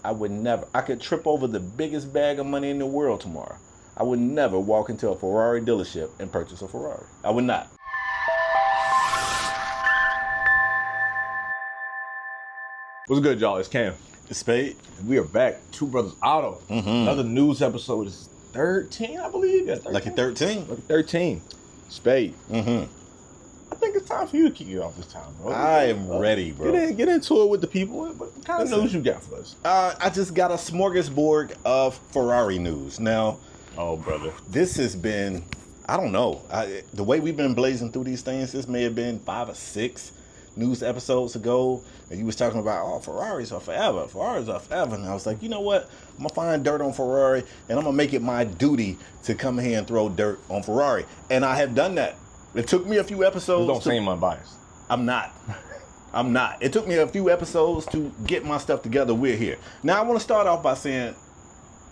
I would never. I could trip over the biggest bag of money in the world tomorrow. I would never walk into a Ferrari dealership and purchase a Ferrari. I would not. What's good, y'all? It's Cam. It's Spade. We are back. Two Brothers Auto. Another news episode. Is 13, I believe. Yeah, 13. Lucky 13. Lucky 13. Spade. I think it's time for you to kick it off this time, bro. I am ready, bro. Get into it with the people. What kind of news you got for us? I just got a smorgasbord of Ferrari news. Now, Oh, brother. this has been, I don't know. The way we've been blazing through these things, this may have been 5 or 6 news episodes ago, and you was talking about, oh, Ferraris are forever. Ferraris are forever. And I was like, you know what? I'm going to find dirt on Ferrari, and I'm going to make it my duty to come here and throw dirt on Ferrari. And I have done that. It took me a few episodes. Don't say my bias. I'm not. It took me a few episodes to get my stuff together. We're here. Now, I want to start off by saying,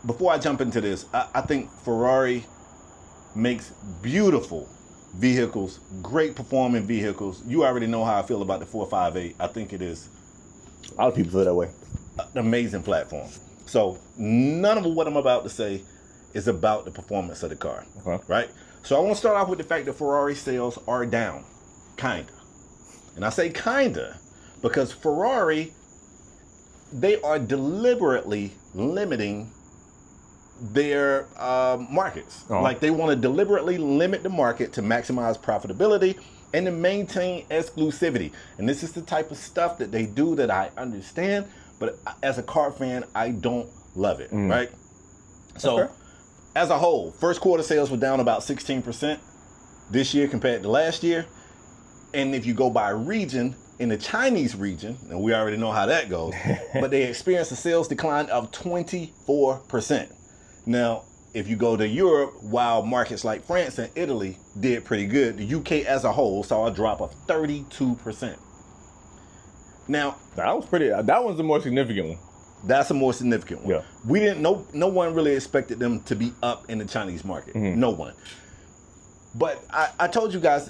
before I jump into this, I think Ferrari makes beautiful vehicles, great performing vehicles. You already know how I feel about the 458. I think it is A lot of people feel that way. an amazing platform. So none of what I'm about to say is about the performance of the car, Okay. right? So I want to start off with the fact that Ferrari sales are down, kinda. And I say kinda because Ferrari, they are deliberately limiting their markets. Oh. Like they want to deliberately limit the market to maximize profitability and to maintain exclusivity. And this is the type of stuff that they do that I understand, but as a car fan, I don't love it, right? So Okay. as a whole, first quarter sales were down about 16% this year compared to last year. And if you go by region, in the Chinese region, and we already know how that goes, but they experienced a sales decline of 24%. Now, if you go to Europe, while markets like France and Italy did pretty good, the UK as a whole saw a drop of 32%. Now, That was pretty. That one's the more significant one. that's a more significant one. Yeah. We didn't know, no one really expected them to be up in the Chinese market. No one. But I told you guys,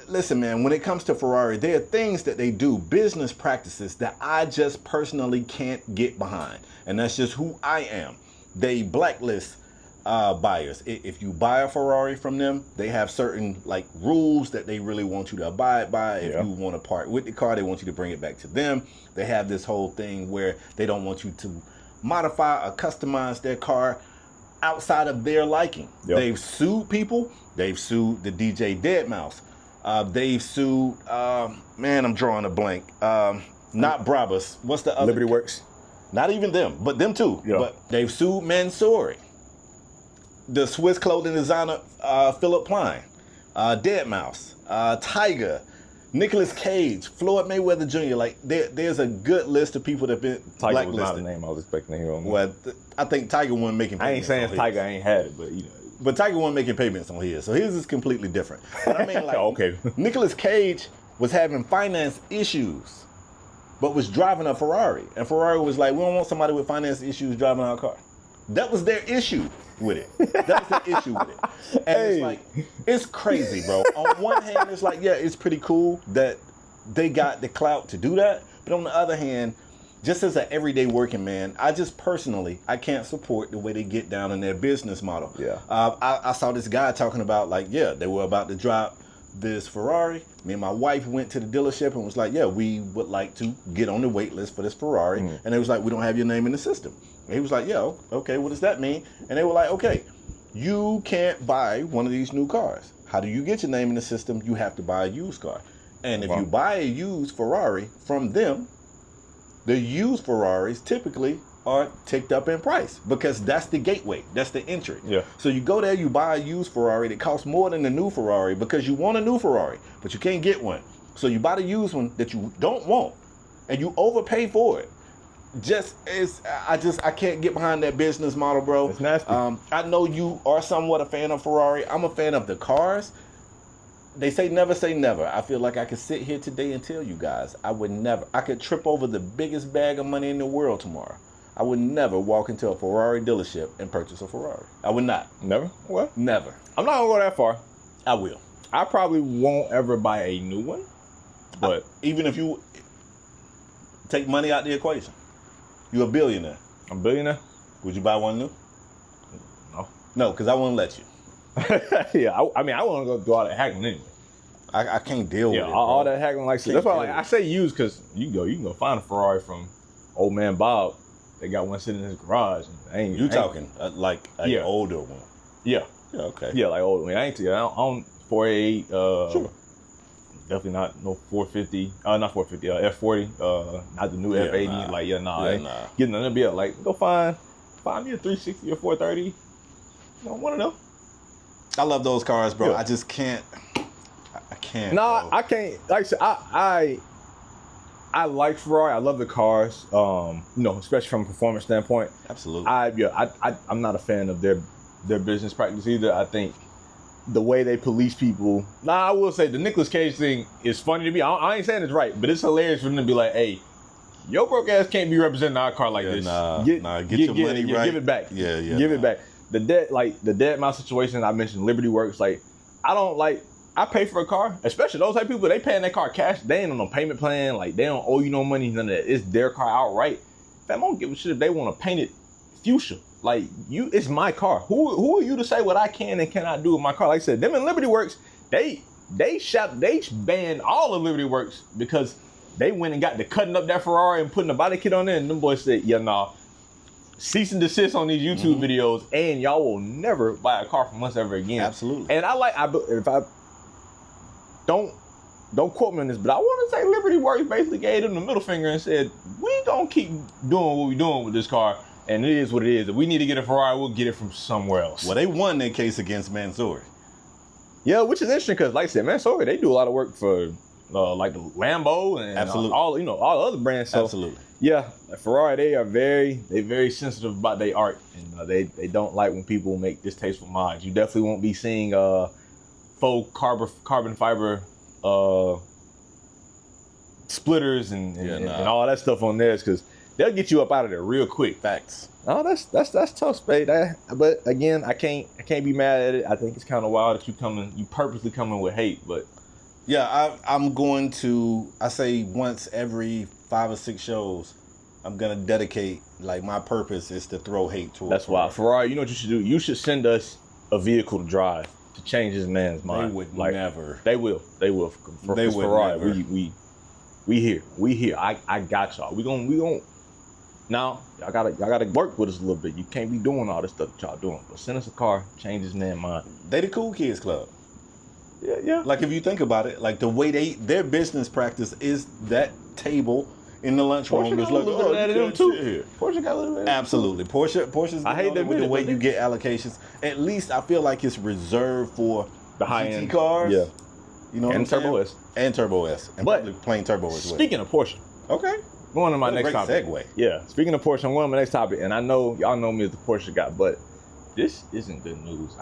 listen, man, when it comes to Ferrari, there are things that they do, business practices that I just personally can't get behind. And that's just who I am. They blacklist buyers. If you buy a Ferrari from them, they have certain like rules that they really want you to abide by. If Yeah. you want to part with the car, they want you to bring it back to them. They have this whole thing where they don't want you to modify or customize their car outside of their liking. Yep. They've sued people. They've sued the DJ Deadmau5. They've sued, man, I'm drawing a blank. Not Brabus. What's the other? Liberty Works. Not even them, but them too. Yeah. But they've sued Mansouri, the Swiss clothing designer Philip Plein, Deadmau5, Tiger, Nicolas Cage, Floyd Mayweather Jr. Like there's a good list of people that have been Tiger was not blacklisted. the name I was expecting to hear on. Well, I think Tiger wasn't making I payments ain't saying on it's his. Tiger ain't had it, but you know. But Tiger wasn't making payments on his, so his is completely different. But I mean, like, Okay. Nicolas Cage was having finance issues, but was driving a Ferrari, and Ferrari was like, "We don't want somebody with finance issues driving our car." That was their issue with it. That was their issue with it. And Hey. it's like, it's crazy, bro. On one hand, it's like, yeah, it's pretty cool that they got the clout to do that, but on the other hand, just as an everyday working man, I just personally, I can't support the way they get down in their business model. Yeah. I saw this guy talking about like, yeah, they were about to drop this Ferrari. Me and my wife went to the dealership and was like, yeah, we would like to get on the wait list for this Ferrari. And they was like, we don't have your name in the system. And he was like, yeah, okay, what does that mean? And they were like, okay, you can't buy one of these new cars. How do you get your name in the system? You have to buy a used car. And if Wow. you buy a used Ferrari from them, the used Ferraris typically are ticked up in price because that's the gateway, that's the entry. Yeah. So you go there, you buy a used Ferrari that costs more than the new Ferrari because you want a new Ferrari, but you can't get one. So you buy the used one that you don't want, and you overpay for it. I can't get behind that business model, bro. It's nasty. I know you are somewhat a fan of Ferrari. I'm a fan of the cars. They say never. I feel like I could sit here today and tell you guys, I would never. I could trip over the biggest bag of money in the world tomorrow. I would never walk into a Ferrari dealership and purchase a Ferrari. I would not. Never? What? Never. I'm not gonna go that far. I will. I probably won't ever buy a new one, but Even if you take money out the equation. You a billionaire. I'm a billionaire? Would you buy one new? No. No, because I wouldn't let you. Yeah, I mean, I want to go do all that haggling anyway. I can't deal with it. All that haggling like Can't that's why deal I say used because you can go find a Ferrari from old man Bob. They got one sitting in his garage. You talking like an older one? Yeah. Yeah. Okay. Yeah, like old. I mean, I don't 488. Sure. Definitely not no 450. Not 450. F40. Not the new F80. Nah. Like nah. Nah. Getting another bill. Like go find me a 360 or 430. You know, one of them. I love those cars, bro. Yeah. I just can't. I can't. No, bro. I can't. Like I said, I like Ferrari. I love the cars. You know, especially from a performance standpoint. Absolutely. I'm not a fan of their business practice either. I think the way they police people. Nah, I will say the Nicolas Cage thing is funny to me. I ain't saying it's right, but it's hilarious for them to be like, "Hey, your broke ass can't be representing our car like this. Get your money right. Give it back. Yeah. Give it back." The dead mount situation I mentioned, Liberty Works. Like, I pay for a car, especially those type of people. They paying their car cash. They ain't on no payment plan. Like they don't owe you no money. None of that. It's their car outright. Fam, I don't give a shit if they want to paint it fuchsia. Like it's my car. Who are you to say what I can and cannot do with my car? Like I said, them in Liberty Works, they banned all of Liberty Works because they went and got to cutting up that Ferrari and putting the body kit on there. And them boys said, yeah, nah. Cease and desist on these YouTube videos, and y'all will never buy a car from us ever again. Absolutely. And if I don't quote me on this, but I want to say Liberty Works basically gave them the middle finger and said, we gonna keep doing what we doing with this car, and it is what it is. If we need to get a Ferrari, we'll get it from somewhere else. Well, they won their case against Mansouri. Yeah, which is interesting because, like I said, Mansouri, they do a lot of work for like the Lambo and all the other brands. So, absolutely. Yeah, Ferrari, they very sensitive about their art, and they don't like when people make distasteful mods. You definitely won't be seeing faux carbon fiber splitters and all that stuff on theirs because they'll get you up out of there real quick. Facts. Oh, that's tough, Spade. But again, I can't be mad at it. I think it's kind of wild that you purposely coming with hate, but. Yeah, I'm going to, I say once every 5 or 6 shows, I'm going to dedicate, like my purpose is to throw hate towards. That's why. Ferrari, you know what you should do? You should send us a vehicle to drive to change this man's mind. They would never. They will. They would Ferrari, never. We here. I got y'all. We gon' now, y'all gotta work with us a little bit. You can't be doing all this stuff that y'all doing. But send us a car, change this man's mind. They the cool kids club. Yeah. Like if you think about it, like the way their business practice is that table in the lunchroom. Porsche got a little bit of them too. Porsche got a little bit. Absolutely, Porsche's. I hate that with the way you get allocations. At least I feel like it's reserved for the high GT end cars. Yeah, you know, and Turbo S and Turbo S, and but probably plain Turbo as well. Speaking of Porsche, okay, going to my what next a great topic. Segue. Yeah, speaking of Porsche, I'm going to my next topic, and I know y'all know me as the Porsche guy, but this isn't good news.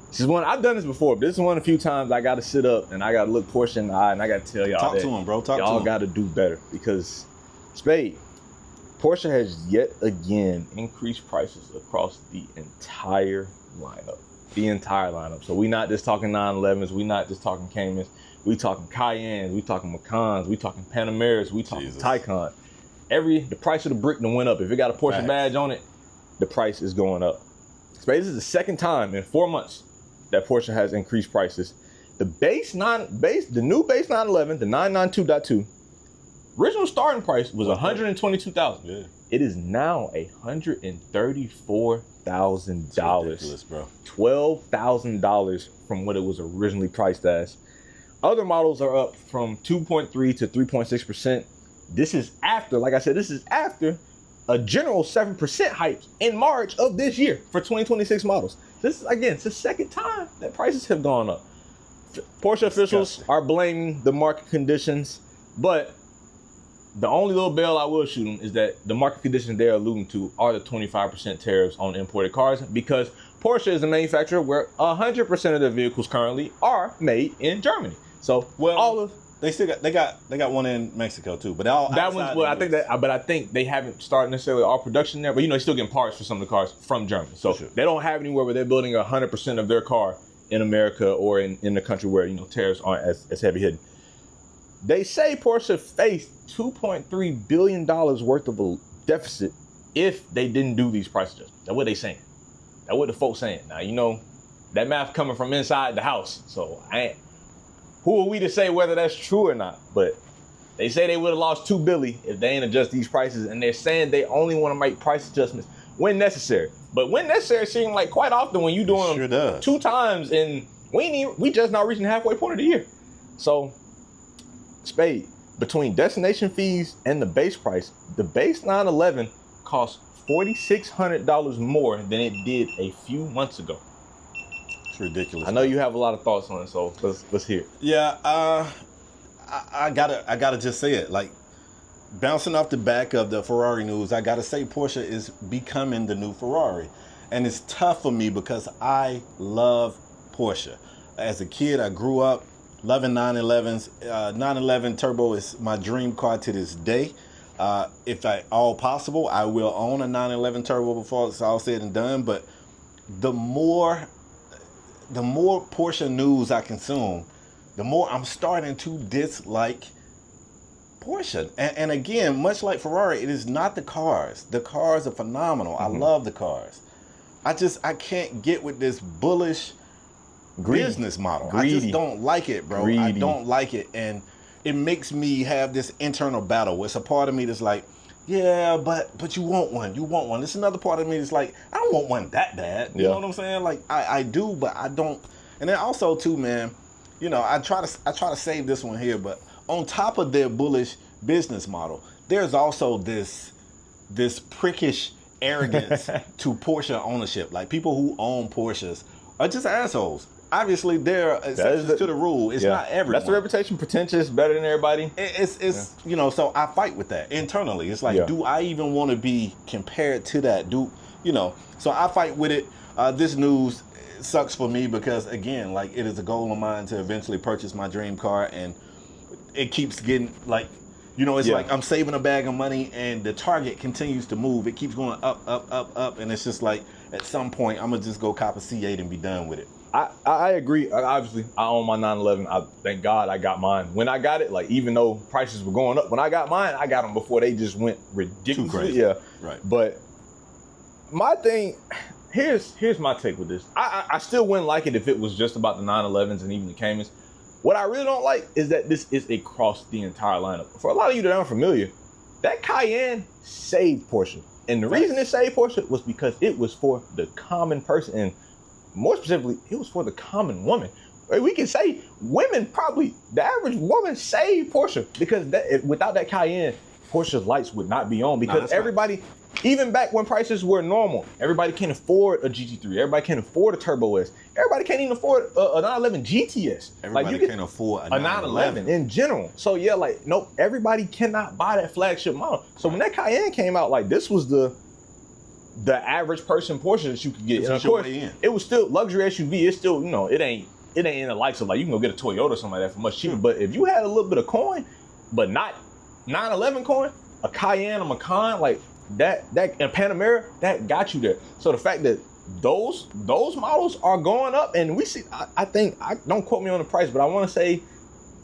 This is one I've done this before, but this is one of the few times I got to sit up and I got to look Porsche in the eye and I got to tell y'all Talk to him, bro. Y'all got to do better because Spade, Porsche has yet again increased prices across the entire lineup. So we not just talking 911s, we not just talking Caymans, we talking Cayennes, we talking Macans, we talking Panameras, we talking Taycan. The price of the brick done went up. If it got a Porsche badge on it, the price is going up. Spade, this is the second time in 4 months that Porsche has increased prices. The new base 911, the 992.2, original starting price was $122,000. Yeah. It is now $134,000. Ridiculous, bro. $12,000 from what it was originally priced as. Other models are up from 2.3 to 3.6%. This is after, like I said, a general 7% hike in March of this year for 2026 models. This is, again, it's the second time that prices have gone up. Porsche officials are blaming the market conditions, but the only little bell I will shoot them is that the market conditions they're alluding to are the 25% tariffs on imported cars because Porsche is a manufacturer where 100% of their vehicles currently are made in Germany. So they got one in Mexico too, but I think they haven't started necessarily all production there, but they're still getting parts for some of the cars from Germany. So they don't have anywhere where they're building 100% of their car in America or in the country where tariffs aren't as heavy hitting. They say Porsche faced $2.3 billion worth of deficit if they didn't do these price adjustments. That's what they saying. That's what the folks saying. Now, you know, that math coming from inside the house. So who are we to say whether that's true or not? But they say they would have lost $2 billion if they ain't adjust these prices, and they're saying they only want to make price adjustments when necessary. But when necessary seems like quite often when you doing them 2 times, and we just not reaching the halfway point of the year. So, Spade, between destination fees and the base price, the base 911 costs $4,600 more than it did a few months ago. It's ridiculous. I know you have a lot of thoughts on it, so let's hear it. Yeah, I gotta just say it. Like, bouncing off the back of the Ferrari news, I gotta say Porsche is becoming the new Ferrari, and it's tough for me because I love Porsche. As a kid, I grew up loving 911s. 911 Turbo is my dream car to this day. If at all possible, I will own a 911 Turbo before it's all said and done. But the more Porsche news I consume, the more I'm starting to dislike Porsche. And again, much like Ferrari, it is not the cars. The cars are phenomenal. I love the cars. I can't get with this bullish business model. I just don't like it, bro. I don't like it. And it makes me have this internal battle. It's a part of me that's like, yeah, but you want one. You want one. There's another part of me that's like, I don't want one that bad. You know what I'm saying? Like, I do, but I don't. And then also too, man, you know, I try to save this one here, but on top of their bullish business model, there's also this prickish arrogance to Porsche ownership. Like, people who own Porsches are just assholes. Obviously, they're exceptions to the rule. It's not everyone. That's the reputation. Pretentious, better than everybody. It's you know, so I fight with that internally. It's like, do I even want to be compared to that? So I fight with it. This news sucks for me because, again, like, it is a goal of mine to eventually purchase my dream car, and it keeps getting, like, you know, it's like I'm saving a bag of money and the target continues to move. It keeps going up, up, up, up, and it's just like, at some point, I'm gonna just go cop a C8 and be done with it. I agree. Obviously, I own my 911. Thank God I got mine. When I got it, like, even though prices were going up, when I got mine, I got them before they just went ridiculous. Too crazy. Yeah. Right. But my thing, here's my take with this. I still wouldn't like it if it was just about the 911s and even the Caymans. What I really don't like is that this is across the entire lineup. For a lot of you that aren't familiar, that Cayenne saved Porsche. And the reason it saved Porsche was because it was for the common person. And more specifically, it was for the common woman. We can say women, probably the average woman, saved Porsche, because without that Cayenne, Porsche's lights would not be on, because everybody, even back when prices were normal, everybody can afford a GT3. Everybody can afford a Turbo S. Everybody can't even afford a 911 GTS. Everybody can't afford a 911 in general. So yeah, like, nope, everybody cannot buy that flagship model. So when that Cayenne came out, like, this was the average person Porsche that you could get. And of course, it was still luxury SUV. It's still, you know, it ain't in the likes of, like, you can go get a Toyota or something like that for much cheaper. But if you had a little bit of coin, but not 911 coin, a Cayenne, a Macan, like that and Panamera, that got you there. So the fact that those models are going up, and we see, I think, don't quote me on the price, but I want to say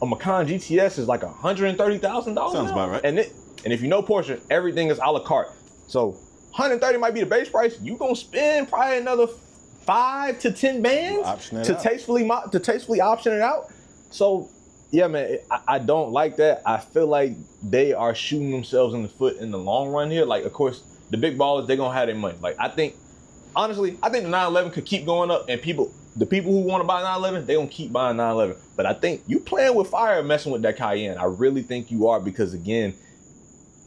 a Macan GTS is like $130,000. Sounds about right. And if you know Porsche, everything is a la carte. So 130 might be the base price. You gonna spend probably another 5 to 10 bands to tastefully option it out. So yeah, man, I don't like that. I feel like they are shooting themselves in the foot in the long run here. Like, of course, the big ballers, they're gonna have their money. Like, honestly, I think the 911 could keep going up, and the people who want to buy 911, they gonna keep buying 911. But I think you playing with fire messing with that Cayenne. I really think you are, because again,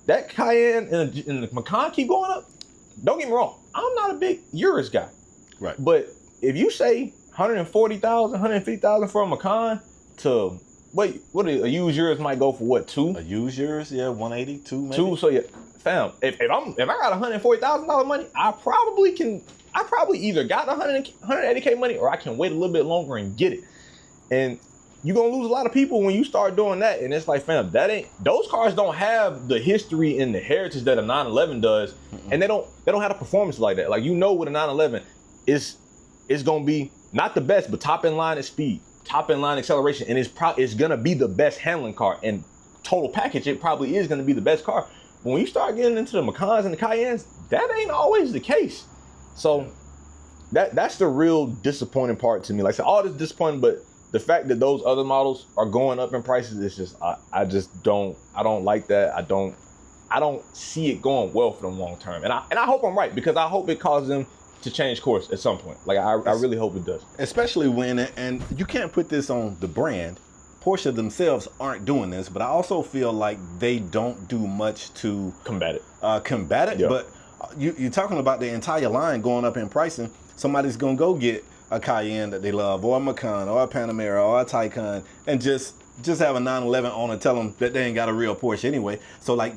that Cayenne and the Macan keep going up. Don't get me wrong, I'm not a big Urus guy. Right. But if you say 140,000, 150,000 for a Macan to, what a used Urus might go for, what, 2? A used Urus, yeah, 180, 2 maybe. 2, so yeah, fam, if I got $140,000 money, I probably either got 180K money, or I can wait a little bit longer and get it. And you're gonna lose a lot of people when you start doing that. And it's like, fam, those cars don't have the history and the heritage that a 911 does. And they don't have a performance like that. Like, you know, with a 911, it's gonna be not the best, but top in line at speed, top in line acceleration, and it's gonna be the best handling car. And total package, it probably is gonna be the best car. But when you start getting into the Macans and the Cayennes, that ain't always the case. So that's the real disappointing part to me. Like I said, all this disappointing, but the fact that those other models are going up in prices is just I don't like that. I don't see it going well for them long term. And I hope I'm right, because I hope it causes them to change course at some point. Like I really hope it does. Especially when, and you can't put this on the brand. Porsche themselves aren't doing this, but I also feel like they don't do much to combat it. Yeah. But you're talking about the entire line going up in pricing. Somebody's gonna go get a Cayenne that they love, or a Macan, or a Panamera, or a Taycan, and just have a 911 on and tell them that they ain't got a real Porsche anyway. So like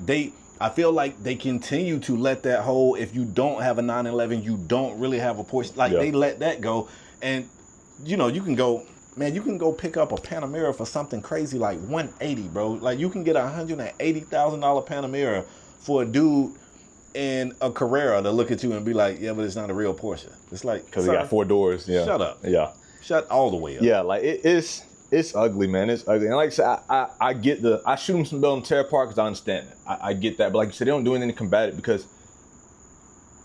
I feel like they continue to let that whole, if you don't have a 911, you don't really have a Porsche. Like they let that go, and you know, you can go pick up a Panamera for something crazy like $180, bro. Like you can get a $180,000 Panamera for a dude in a Carrera to look at you and be like, yeah, but it's not a real Porsche. It's like, because it got 4 doors. Yeah. Shut up. Yeah. Shut all the way up. Yeah, like it's ugly, man. It's ugly. And like I said, I get I shoot them some bell and tear apart because I understand it. I get that. But like you said, they don't do anything to combat it because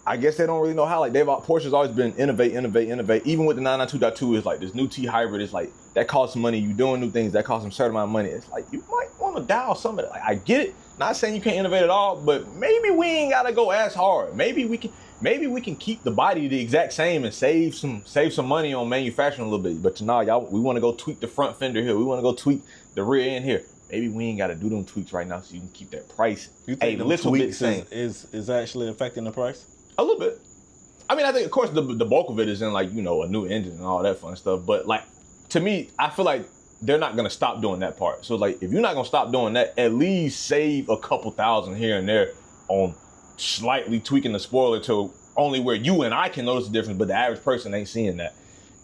I guess they don't really know how. Like Porsche's always been innovate. Even with the 992.2, it's like this new T hybrid. It's like that costs money. You doing new things that cost them a certain amount of money. It's like you might want to dial some of it. Like I get it. Not saying you can't innovate at all, but maybe we ain't gotta go as hard. Maybe we can keep the body the exact same and save some money on manufacturing a little bit. But y'all, we want to go tweak the front fender here. We want to go tweak the rear end here. Maybe we ain't got to do them tweaks right now, so you can keep that price a little bit same. Is actually affecting the price? A little bit. I mean, I think of course the bulk of it is in like, you know, a new engine and all that fun stuff. But like to me, I feel like they're not gonna stop doing that part. So like, if you're not gonna stop doing that, at least save a couple thousand here and there on slightly tweaking the spoiler to only where you and I can notice the difference, but the average person ain't seeing that.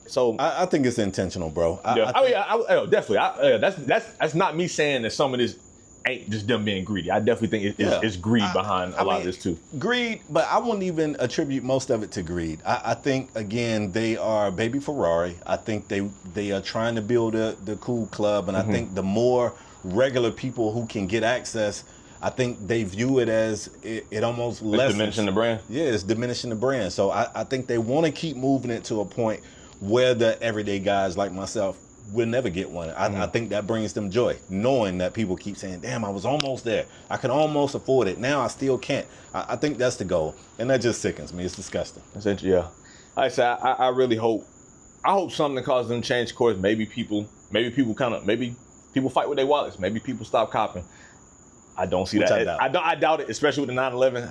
So I think it's intentional, bro. Definitely. That's not me saying that some of this ain't just them being greedy. I definitely think it's greed behind a lot of this too. Greed, but I wouldn't even attribute most of it to greed. I think, again, they are baby Ferrari. I think they are trying to build the cool club, and I think the more regular people who can get access, I think they view it as it almost lessens. Diminishing the brand? Yeah, it's diminishing the brand. So I think they want to keep moving it to a point where the everyday guys like myself will never get one. I think that brings them joy, knowing that people keep saying, damn, I was almost there. I could almost afford it. Now I still can't. I think that's the goal. And that just sickens me. It's disgusting. That's interesting, yeah. Like I said, I really hope something causes them to change course. Maybe people fight with their wallets. Maybe people stop copping. I don't see that. I doubt it, especially with the 911.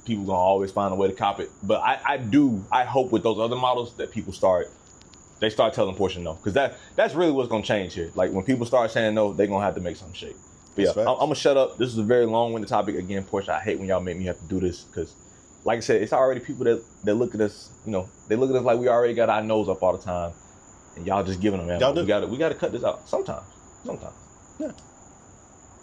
People gonna always find a way to cop it. But I hope with those other models that people start telling Porsche no, because that's really what's gonna change here. Like when people start saying no, they're gonna have to make something shake. But yeah, I'm gonna shut up. This is a very long-winded topic. Again, Porsche, I hate when y'all make me have to do this because, like I said, it's already people that look at us. You know, they look at us like we already got our nose up all the time, and y'all just giving them. Man, we got to cut this out sometimes. Yeah.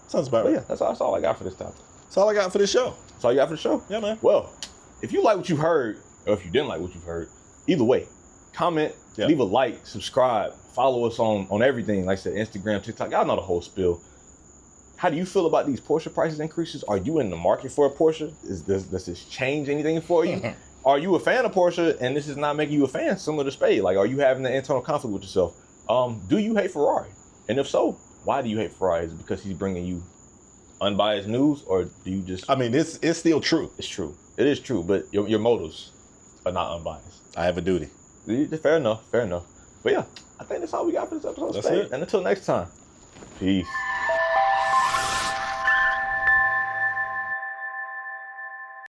Sounds about right. Yeah, that's all I got for this topic. That's all I got for this show. That's all you got for the show? Yeah, man. Well, if you like what you've heard, or if you didn't like what you've heard, either way, comment, leave a like, subscribe, follow us on everything. Like I said, Instagram, TikTok, y'all know the whole spiel. How do you feel about these Porsche prices increases? Are you in the market for a Porsche? Does this change anything for you? Are you a fan of Porsche and this is not making you a fan, similar to Spade? Like, are you having an internal conflict with yourself? Do you hate Ferrari? And if so, why do you hate Ferrari? Is it because he's bringing you unbiased news, or do you just... I mean, it's still true. It's true. It is true, but your motives are not unbiased. I have a duty. Fair enough. But yeah, I think that's all we got for this episode. That's it. And until next time, peace.